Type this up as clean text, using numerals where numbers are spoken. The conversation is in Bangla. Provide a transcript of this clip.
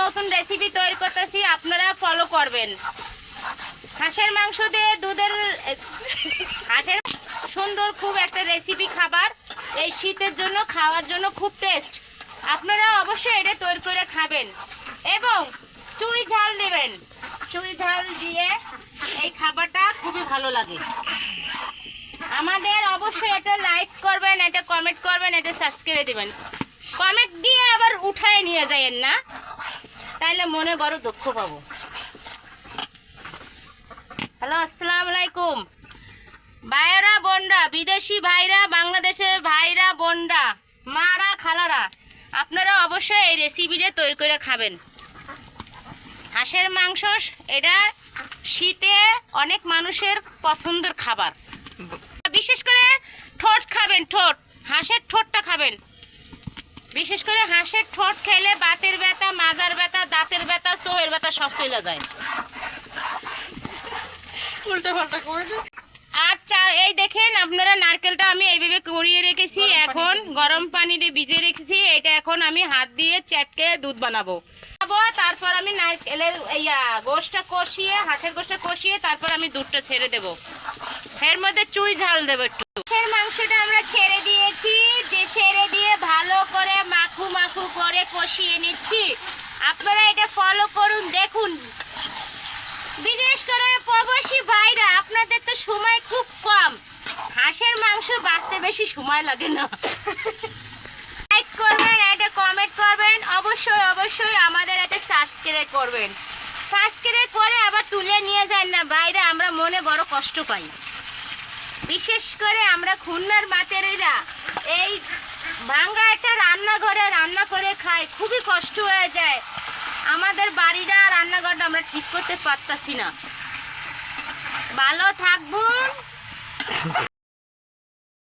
নতুন রেসিপি তৈরি করতেছি, আপনারা ফলো করবেন। হাঁসের মাংস দিয়ে হাঁসের সুন্দর খুব একটা রেসিপি খাবার, এই শীতের জন্য খাওয়ার জন্য খুব টেস্ট। আপনারা অবশ্যই এটা তৈরি করে খাবেন এবং চুই ঝাল দেবেন। চুই ঝাল দিয়ে এই খাবারটা খুবই ভালো লাগে। আমাদের অবশ্যই এটা লাইক করবেন, এটা কমেন্ট করবেন, এটা সাবস্ক্রাইব দেবেন। কমেন্ট দিয়ে আবার উঠায় নিয়ে যায়েন না, তাইলে মনে বড় দুঃখ পাবো। হ্যালো, আসসালামু আলাইকুম ভাইরা বোনরা, বিদেশি ভাইরা, বাংলাদেশের ভাইরা বোনরা, মারা খালারা, আপনারা অবশ্যই এই রেসিপিটা তৈরি করে খাবেন। হাঁসের মাংস এটা শীতে অনেক মানুষের পছন্দের খাবার। বিশেষ করে ঠোঁট খাবেন, ঠোঁট, হাঁসের ঠোঁটটা খাবেন। বিশেষ করে হাঁসের ঠোঁট খেলে বাতের ব্যথা, মাজার ব্যথা, দাঁতের ব্যথা, চোখের ব্যথা সব চলে যায়। উল্টো পাল্টা করে আর এই দেখেন আপনারা, নারকেলটা আমি এইভাবে করিয়ে রেখেছি, এখন গরম পানি দিয়ে ভিজিয়ে রেখেছি। এটা এখন আমি হাত দিয়ে চেটকে দুধ বানাবো। তারপর আমি নারকেলের গোশটা কষিয়ে, হাঁসের গোশটা কষিয়ে তারপর আমি দুধটা ছেড়ে দেবো। এর মধ্যে চুই ঝাল দেবো একটু। হাঁসের মাংসটা আমরা ছেড়ে দিয়েছি, ছেড়ে দিয়ে ভালো করে মাখু মাখু করে কষিয়ে নিচ্ছি। আপনারা এটা ফলো করুন, দেখুন। বিশেষ করে প্রবাসী ভাইরা, আপনাদের তো সময় খুব কম, হাঁসের মাংস বাঁচতে বেশি সময় লাগে না। লাইক করবেন, এটা কমেন্ট করবেন, অবশ্যই অবশ্যই আমাদের এটা সাবস্ক্রাইব করবেন। সাবস্ক্রাইব করে আবার তুলে নিয়ে যান না বাইরে, আমরা মনে বড় কষ্ট পাই। বিশেষ করে আমরা খুলনার মাতেরিরা এই ভাঙ্গা একটা রান্নাঘরে রান্না করে খাই, খুবই কষ্ট হয়ে যায়। আমাদের বাড়িটা, রান্নাঘরটা আমরা ঠিক করতে পারতাছি না। ভালো থাকবুন।